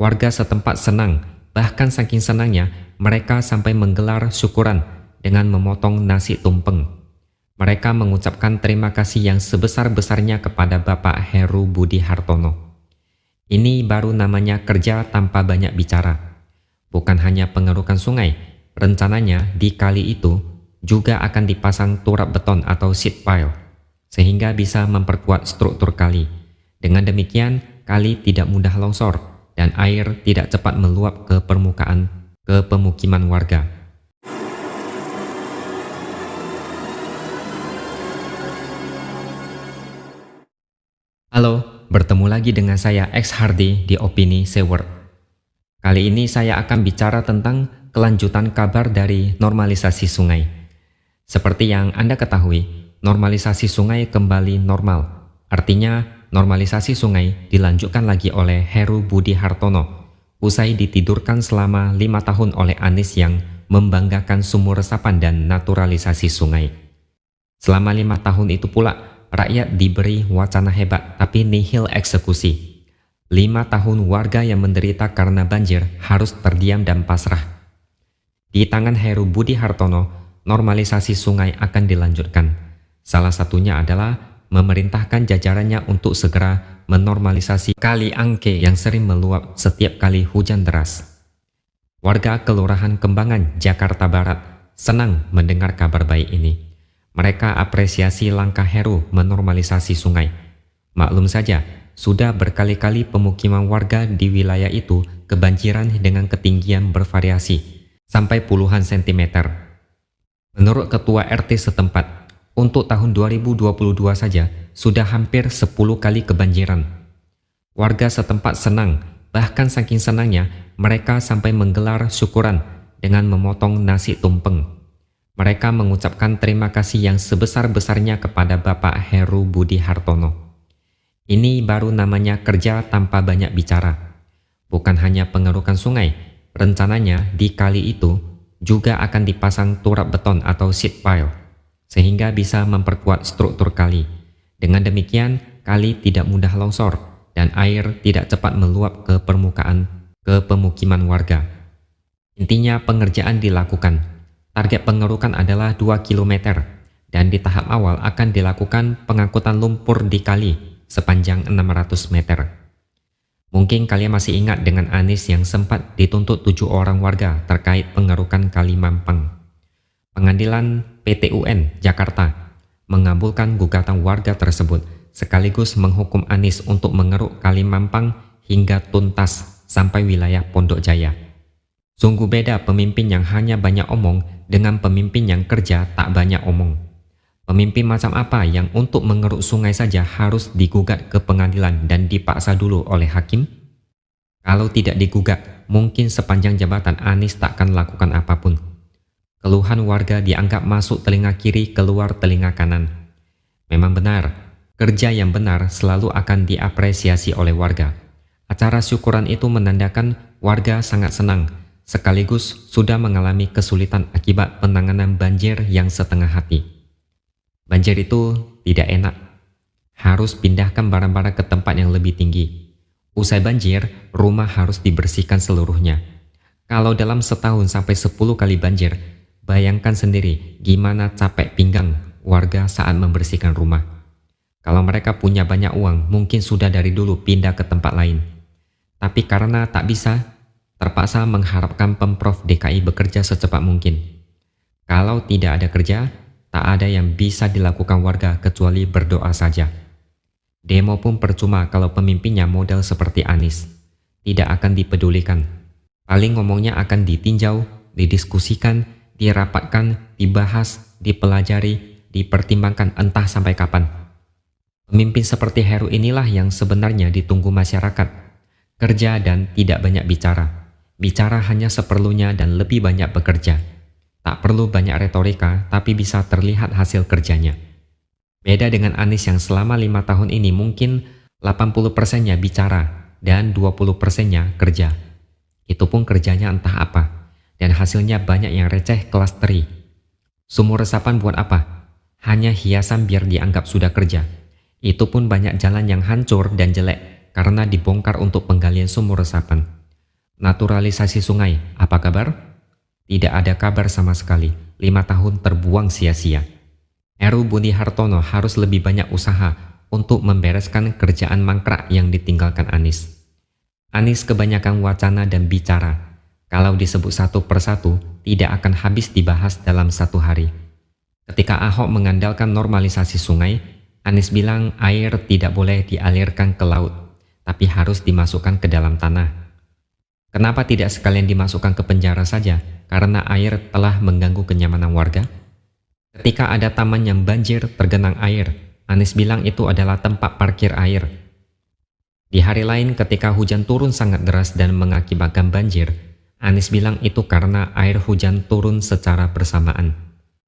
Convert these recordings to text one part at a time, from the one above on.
Warga setempat senang, bahkan saking senangnya mereka sampai menggelar syukuran dengan memotong nasi tumpeng. Mereka mengucapkan terima kasih yang sebesar-besarnya kepada Bapak Heru Budi Hartono. Ini baru namanya kerja tanpa banyak bicara. Bukan hanya pengerukan sungai, rencananya di kali itu juga akan dipasang turap beton atau sheet pile, sehingga bisa memperkuat struktur kali. Dengan demikian, kali tidak mudah longsor dan air tidak cepat meluap ke permukaan ke pemukiman warga. Halo, bertemu lagi dengan saya X Hardy di Opini Seward. Kali ini saya akan bicara tentang kelanjutan kabar dari normalisasi sungai. Seperti yang Anda ketahui, normalisasi sungai kembali normal. Artinya, normalisasi sungai dilanjutkan lagi oleh Heru Budi Hartono usai ditidurkan selama 5 tahun oleh Anies yang membanggakan sumur resapan dan naturalisasi sungai. Selama 5 tahun itu pula, rakyat diberi wacana hebat tapi nihil eksekusi. 5 tahun warga yang menderita karena banjir harus terdiam dan pasrah. Di tangan Heru Budi Hartono, normalisasi sungai akan dilanjutkan. Salah satunya adalah memerintahkan jajarannya untuk segera menormalisasi Kali Angke yang sering meluap setiap kali hujan deras. Warga Kelurahan Kembangan, Jakarta Barat senang mendengar kabar baik ini. Mereka apresiasi langkah Heru menormalisasi sungai. Maklum saja, sudah berkali-kali pemukiman warga di wilayah itu kebanjiran dengan ketinggian bervariasi, sampai puluhan sentimeter. Menurut Ketua RT setempat, untuk tahun 2022 saja sudah hampir 10 kali kebanjiran. Warga setempat senang, bahkan saking senangnya mereka sampai menggelar syukuran dengan memotong nasi tumpeng. Mereka mengucapkan terima kasih yang sebesar-besarnya kepada Bapak Heru Budi Hartono. Ini baru namanya kerja tanpa banyak bicara. Bukan hanya pengerukan sungai, rencananya di kali itu juga akan dipasang turap beton atau sheet pile, sehingga bisa memperkuat struktur kali. Dengan demikian, kali tidak mudah longsor dan air tidak cepat meluap ke permukaan ke pemukiman warga. Intinya pengerjaan dilakukan. Target pengerukan adalah 2 km dan di tahap awal akan dilakukan pengangkutan lumpur di kali sepanjang 600 meter. Mungkin kalian masih ingat dengan Anies yang sempat dituntut 7 orang warga terkait pengerukan Kali Mampang. Pengadilan PT UN Jakarta mengabulkan gugatan warga tersebut sekaligus menghukum Anies untuk mengeruk Kali Mampang hingga tuntas sampai wilayah Pondok Jaya. Sungguh beda pemimpin yang hanya banyak omong dengan pemimpin yang kerja tak banyak omong. Pemimpin macam apa yang untuk mengeruk sungai saja harus digugat ke pengadilan dan dipaksa dulu oleh hakim? Kalau tidak digugat, mungkin sepanjang jabatan Anies takkan lakukan apapun. Keluhan warga dianggap masuk telinga kiri keluar telinga kanan. Memang benar, kerja yang benar selalu akan diapresiasi oleh warga. Acara syukuran itu menandakan warga sangat senang, sekaligus sudah mengalami kesulitan akibat penanganan banjir yang setengah hati. Banjir itu tidak enak. Harus pindahkan barang-barang ke tempat yang lebih tinggi. Usai banjir, rumah harus dibersihkan seluruhnya. Kalau dalam setahun sampai 10 kali banjir, bayangkan sendiri gimana capek pinggang warga saat membersihkan rumah. Kalau mereka punya banyak uang, mungkin sudah dari dulu pindah ke tempat lain. Tapi karena tak bisa, terpaksa mengharapkan Pemprov DKI bekerja secepat mungkin. Kalau tidak ada kerja, tak ada yang bisa dilakukan warga kecuali berdoa saja. Demo pun percuma kalau pemimpinnya model seperti Anies. Tidak akan dipedulikan. Paling ngomongnya akan ditinjau, didiskusikan, dirapatkan, dibahas, dipelajari, dipertimbangkan entah sampai kapan. Pemimpin seperti Heru inilah yang sebenarnya ditunggu masyarakat. Kerja dan tidak banyak bicara. Bicara hanya seperlunya dan lebih banyak bekerja. Tak perlu banyak retorika, tapi bisa terlihat hasil kerjanya. Beda dengan Anies yang selama 5 tahun ini mungkin 80%-nya bicara dan 20%-nya kerja. Itu pun kerjanya entah apa, dan hasilnya banyak yang receh kelas teri. Sumur resapan buat apa? Hanya hiasan biar dianggap sudah kerja. Itu pun banyak jalan yang hancur dan jelek karena dibongkar untuk penggalian sumur resapan. Naturalisasi sungai, apa kabar? Tidak ada kabar sama sekali. 5 tahun terbuang sia-sia. Heru Budi Hartono harus lebih banyak usaha untuk membereskan kerjaan mangkrak yang ditinggalkan Anies. Anies kebanyakan wacana dan bicara. Kalau disebut satu persatu, tidak akan habis dibahas dalam satu hari. Ketika Ahok mengandalkan normalisasi sungai, Anies bilang air tidak boleh dialirkan ke laut, tapi harus dimasukkan ke dalam tanah. Kenapa tidak sekalian dimasukkan ke penjara saja? Karena air telah mengganggu kenyamanan warga. Ketika ada taman yang banjir tergenang air, Anies bilang itu adalah tempat parkir air. Di hari lain ketika hujan turun sangat deras dan mengakibatkan banjir, Anies bilang itu karena air hujan turun secara bersamaan.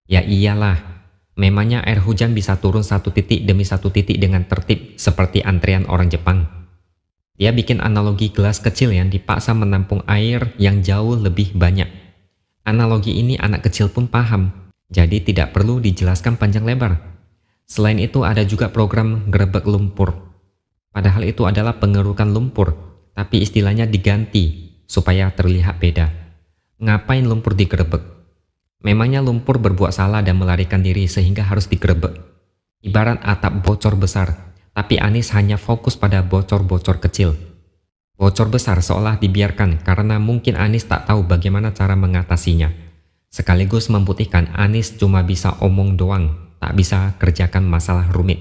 Ya iyalah, memangnya air hujan bisa turun satu titik demi satu titik dengan tertib seperti antrian orang Jepang. Dia bikin analogi gelas kecil yang dipaksa menampung air yang jauh lebih banyak. Analogi ini anak kecil pun paham, jadi tidak perlu dijelaskan panjang lebar. Selain itu ada juga program gerebek lumpur. Padahal itu adalah pengerukan lumpur, tapi istilahnya diganti supaya terlihat beda. Ngapain lumpur digerebek? Memangnya lumpur berbuat salah dan melarikan diri sehingga harus digerebek? Ibarat atap bocor besar, tapi Anies hanya fokus pada bocor-bocor kecil. Bocor besar seolah dibiarkan karena mungkin Anies tak tahu bagaimana cara mengatasinya. Sekaligus membuktikan Anies cuma bisa omong doang, tak bisa kerjakan masalah rumit.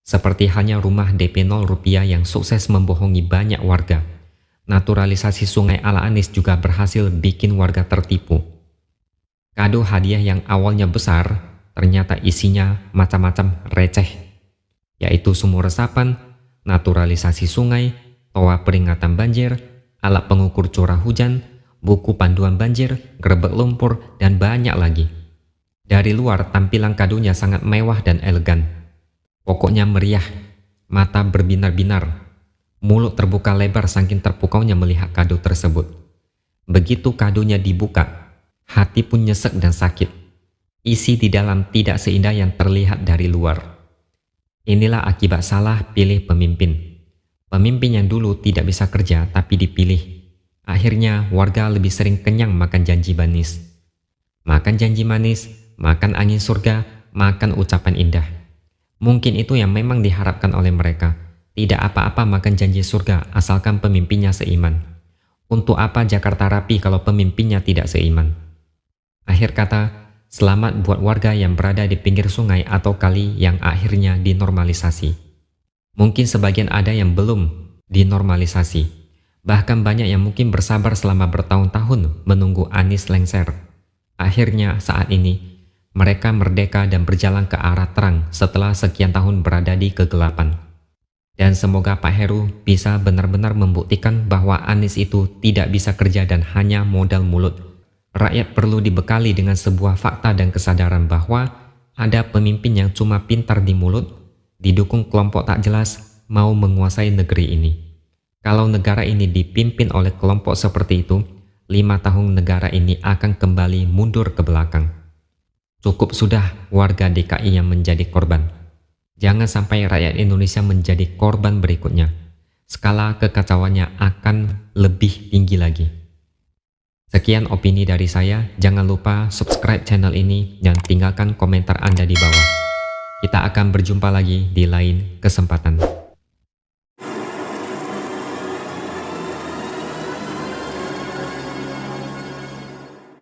Seperti halnya rumah DP 0 rupiah yang sukses membohongi banyak warga. Naturalisasi sungai ala Anies juga berhasil bikin warga tertipu. Kado hadiah yang awalnya besar, ternyata isinya macam-macam receh, yaitu sumur resapan, naturalisasi sungai, toa peringatan banjir, alat pengukur curah hujan, buku panduan banjir, gerebek lumpur, dan banyak lagi. Dari luar tampilan kadonya sangat mewah dan elegan. Pokoknya meriah, mata berbinar-binar, mulut terbuka lebar saking terpukaunya melihat kado tersebut. Begitu kadonya dibuka, hati pun nyesek dan sakit. Isi di dalam tidak seindah yang terlihat dari luar. Inilah akibat salah pilih pemimpin. Pemimpin yang dulu tidak bisa kerja tapi dipilih. Akhirnya warga lebih sering kenyang makan janji manis. Makan janji manis, makan angin surga, makan ucapan indah. Mungkin itu yang memang diharapkan oleh mereka. Tidak apa-apa makan janji surga asalkan pemimpinnya seiman. Untuk apa Jakarta rapi kalau pemimpinnya tidak seiman? Akhir kata, selamat buat warga yang berada di pinggir sungai atau kali yang akhirnya dinormalisasi. Mungkin sebagian ada yang belum dinormalisasi. Bahkan banyak yang mungkin bersabar selama bertahun-tahun menunggu Anies lengser. Akhirnya saat ini, mereka merdeka dan berjalan ke arah terang setelah sekian tahun berada di kegelapan. Dan semoga Pak Heru bisa benar-benar membuktikan bahwa Anies itu tidak bisa kerja dan hanya modal mulut. Rakyat perlu dibekali dengan sebuah fakta dan kesadaran bahwa ada pemimpin yang cuma pintar di mulut, didukung kelompok tak jelas, mau menguasai negeri ini. Kalau negara ini dipimpin oleh kelompok seperti itu, 5 tahun negara ini akan kembali mundur ke belakang. Cukup sudah warga DKI yang menjadi korban. Jangan sampai rakyat Indonesia menjadi korban berikutnya. Skala kekacauannya akan lebih tinggi lagi. Sekian opini dari saya. Jangan lupa subscribe channel ini dan tinggalkan komentar Anda di bawah. Kita akan berjumpa lagi di lain kesempatan.